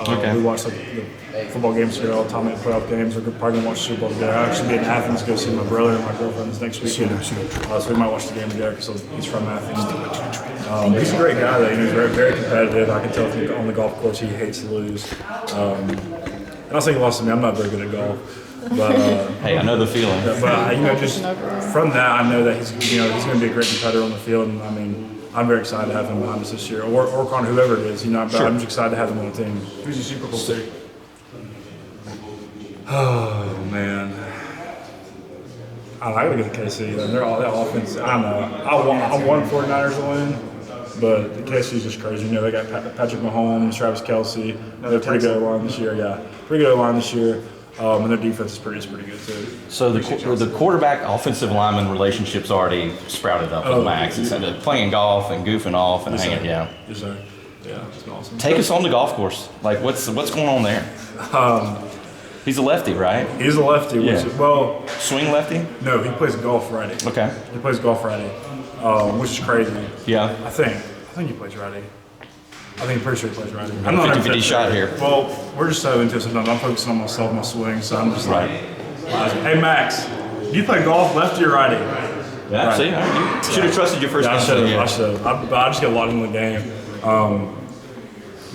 Okay. We watch like the football games together all the time, like playoff games. We're probably gonna watch the Super Bowl together. I'll actually be in Athens to go see my brother and my girlfriend's next weekend. So we might watch the game together because he's from Athens. He's a great guy though. He's very, very competitive. I can tell on the golf course he hates to lose. And I think he lost to me. I'm not very good at golf. But hey, I know the feeling. But just from that, I know that he's going to be a great competitor on the field. And I mean, I'm very excited to have him behind us this year, or Connor, whoever it is. But I'm just excited to have him on the team. Who's your Super Bowl pick? Oh man, I gotta get the KC. They're all that offense. I don't know. I want 49ers to win, but the KC is just crazy. They got Patrick Mahomes, Travis Kelce. They're pretty good line this year. Yeah, pretty good line this year. And their defense is pretty good too. So the quarterback offensive lineman relationship's already sprouted up with Max. Instead of playing golf and goofing off and hanging down. Yes, sir. Yeah, it's been awesome. Take us on the golf course. Like what's going on there? He's a lefty, right? He's a lefty. Yeah. Swing lefty? No, he plays golf righty. Okay. He plays golf righty, which is crazy. Yeah. I think he plays righty. I think I'm pretty sure he plays righty. I'm not 50-50 shot here. Well, we're just so into it sometimes. I'm focusing on myself, my swing, so I'm just like, hey Max, do you play golf lefty or righty? Yeah, see, you should have trusted your first I should have. I just get locked in the game.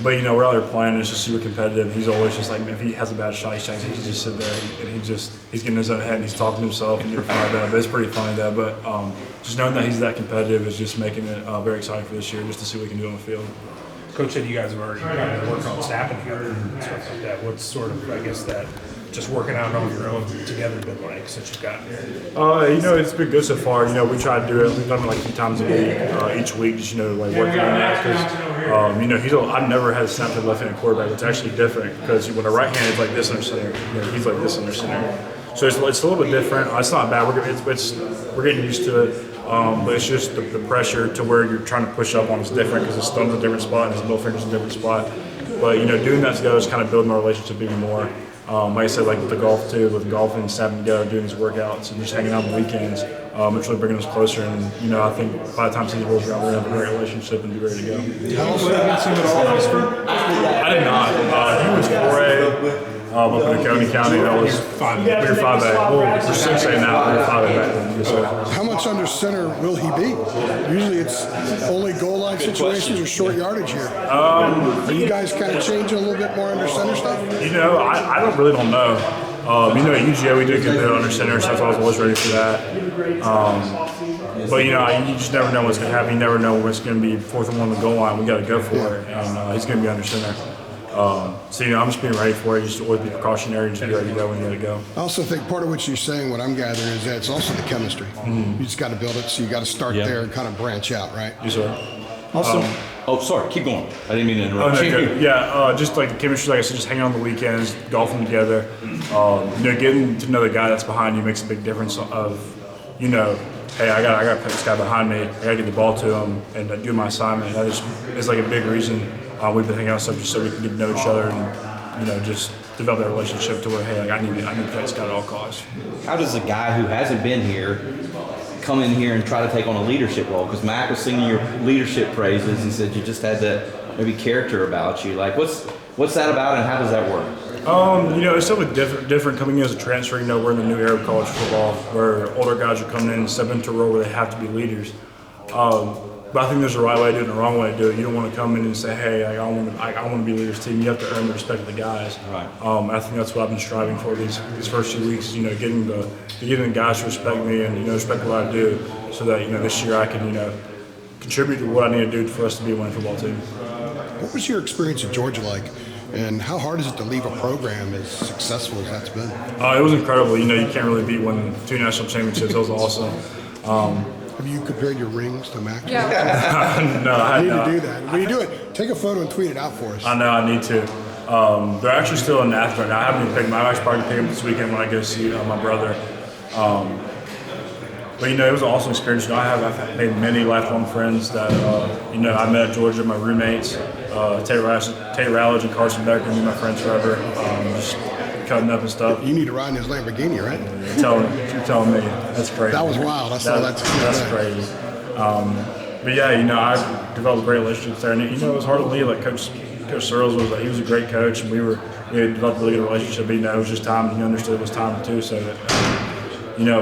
But we're out there playing. It's just super competitive. He's always just like, if he has a bad shot, he can just sit there and he's getting his own head and he's talking to himself and you're fine with that. But it's pretty funny that. But just knowing that he's that competitive is just making it very exciting for this year, just to see what we can do on the field. Coach said you guys have already kind of worked on staffing here and stuff like that. What's sort of, I guess, that just working out on your own together been like since you've gotten here? It's been good so far. We try to do it. We've done it like a few times a week, each week, just like working on that. Because I've never had a snap to left-handed quarterback. It's actually different because when a right-handed is like this under center, he's like this under center. So it's a little bit different. It's not bad. We're getting used to it. But it's just the pressure to where you're trying to push up on is different because his thumb's a different spot and his middle finger's a different spot. But doing that together is kind of building our relationship even more. Like I said, like with the golf too, with golfing and snapping together, doing these workouts and just hanging out on the weekends, it's really bringing us closer. And I think by the time season rolls around, we're gonna have a great relationship and be ready to go. How else did you see him at all in high school? I did not. He was 4A. Up in County County, that was 5A. We were 5A. Well, we're 6A now. We were 5A back then. So. How much under center will he be? Usually it's only goal line situations or short yardage here. Are you guys kind of changing a little bit more under center stuff? I don't know. At UGA we do a good bit under center, so I was always ready for that. But you just never know what's going to happen. You never know when it's going to be 4th and 1 on the goal line. We got to go for it, and he's going to be under center. So I'm just being ready for it. You just always be precautionary and just be ready to go when you gotta go. I also think part of what you're saying, what I'm gathering, is that it's also the chemistry. You just got to build it, so you got to start there and kind of branch out, right? Yes, sir. Also, sorry, keep going. I didn't mean to interrupt you. Just like the chemistry, like I said, just hanging on the weekends, golfing together. Getting to know the guy that's behind you makes a big difference. Hey, I got to put this guy behind me. I got to get the ball to him and do my assignment. And that is like a big reason. We've been hanging out just so we can get to know each other and just develop that relationship to where, hey, I need to play this guy at all costs. How does a guy who hasn't been here come in here and try to take on a leadership role? Because Mac was singing your leadership praises. He said you just had that maybe character about you. Like, what's that about, and how does that work? It's something different coming in as a transfer. We're in the new era of college football where older guys are coming in and stepping into a role where they have to be leaders. But I think there's a right way to do it and a wrong way to do it. You don't want to come in and say, hey, I want to be leaders team. You have to earn the respect of the guys. Right. I think that's what I've been striving for these first 2 weeks, getting the guys to respect me and, respect what I do so that, this year I can, contribute to what I need to do for us to be a winning football team. What was your experience at Georgia like? And how hard is it to leave a program as successful as that's been? It was incredible. You can't really beat winning 2 national championships. That was awesome. Have you compared your rings to Mac? Yeah. No, I need to do that. When you do it, take a photo and tweet it out for us. I know, I need to. They're actually still in Athens right now. I haven't even picked them. I'm actually probably going to pick them this weekend when I go see my brother. But, it was an awesome experience. I've made many lifelong friends that, I met at Georgia, my roommates, Taylor Rowledge and Carson Becker, and my friends forever. Just cutting up and stuff. You need to ride in his Lamborghini, right? You're telling me. That's crazy. That was wild. I saw that. That's crazy. But yeah, I developed great relationships there, and it was hard to leave. Like Coach Coach Searles he was a great coach, and we had developed a really good relationship. But, it was just time, and he understood it was time too. So that,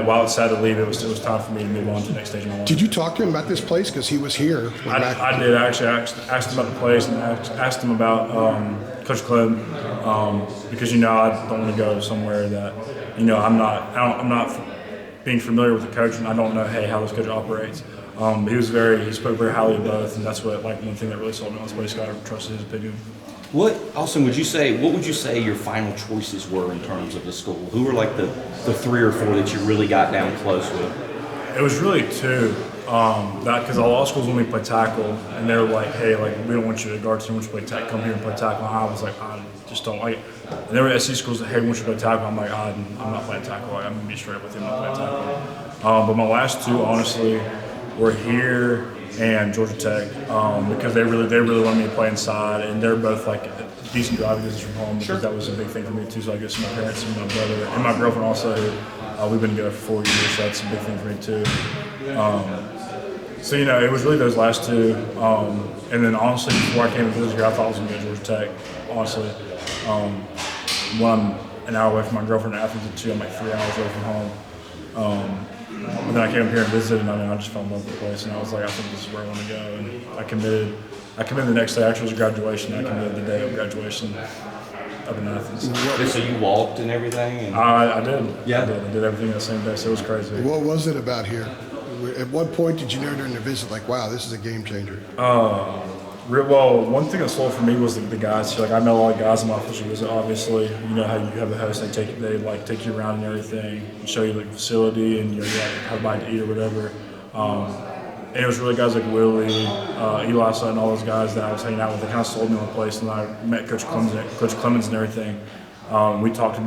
while it's sad to leave, it was time for me to move on to the next stage of my life. Did you talk to him about this place? Because he was here. I did actually. I asked him about the place and asked him about Coach Clem because I don't want to go somewhere that I'm not being familiar with the coach, and I don't know how this coach operates. He spoke very highly of both, and that's what one thing that really sold me on this place. I trusted his opinion. What would you say your final choices were in terms of the school? Who were the 3 or 4 that you really got down close with? It was really 2. Because a lot of schools want me to play tackle, and they were like, "Hey, we don't want you to guard, so we want you to play tackle. Come here and play tackle." And I was like, "I just don't like it." And there were SC schools that, "Hey, we want you to play tackle." I'm like, I'm not playing tackle. I'm gonna be straight up with you. I'm not playing tackle. But my last 2, honestly, were here and Georgia Tech because they really wanted me to play inside, and they're both decent driving distance from home because that was a big thing for me too. So I guess my parents and my brother and my girlfriend also. We've been together for 4 years, so that's a big thing for me too. So it was really those last 2, and then honestly, before I came to visit here, I thought I was going to go to Georgia Tech. Honestly, when I'm an hour away from my girlfriend in Athens, and 2, I'm 3 hours away from home. But then I came up here and visited, and I just fell in love with the place, and I was like, I think this is where I want to go. And I committed the next day. Actually, it was graduation. I committed the day of graduation up in Athens. So you walked and everything? And I did. Yeah. I did everything the same day, so it was crazy. What was it about here? At what point did you know during the visit, wow, this is a game changer? Well, one thing that sold for me was the guys. I met a lot of guys in my official visit. Obviously, how you have a host, they take you around and everything, and show you the facility, and you have a bite to eat or whatever. And it was really guys like Willie, Eli Sutton, all those guys that I was hanging out with. They kind of sold me on the place, and I met Coach Clemens and everything. We talked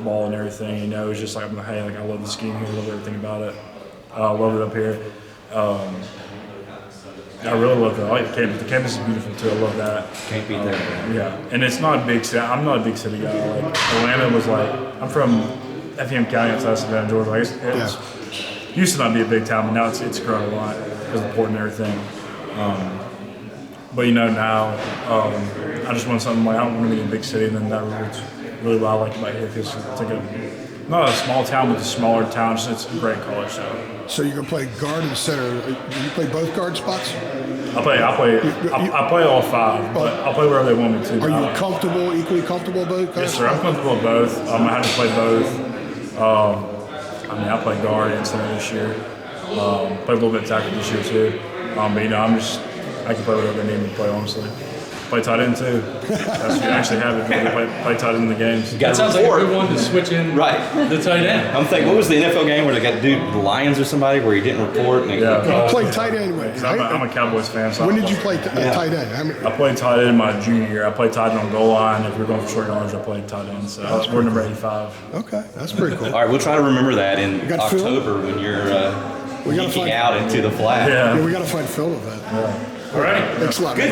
ball and everything. It was just hey, I love the scheme here, I love everything about it. I love it up here. I really love that. I like the campus. The campus is beautiful too. I love that. Can't beat that. Yeah, and it's not a big city. I'm not a big city guy. Atlanta was I'm from Effingham County outside Savannah, Georgia. It used to not be a big town, but now it's grown a lot because of the port and everything. But now I just want something I don't want to be in a big city, and then that's really what I like about here because it's not a small town, but a smaller town. It's a great college town. So you can play guard and center. Do you play both guard spots? I play all 5, but I'll play wherever they want me to. Are you equally comfortable both? Yes, sir. I'm comfortable with both. I had to play both. I played guard and center this year. Played a little bit of tackle this year too. But I can play whatever they need me to play, honestly. Play tight end too. That's you actually have it. Play tight end in the games. That sounds like a good one to switch in the tight end. I'm thinking, what was the NFL game where they got the Lions or somebody where he didn't report? And You played tight end when? I'm a Cowboys fan. So When did you play tight end? I played tight end my junior year. I played tight end on goal line. If we were going for short yards, I played tight end. So I was number 85. Okay, that's pretty cool. All right, we'll try to remember that in got film? October when you're We gotta geeking find- out into the flag. Yeah. Yeah, we got to find film of that. All right. Thanks a lot. Good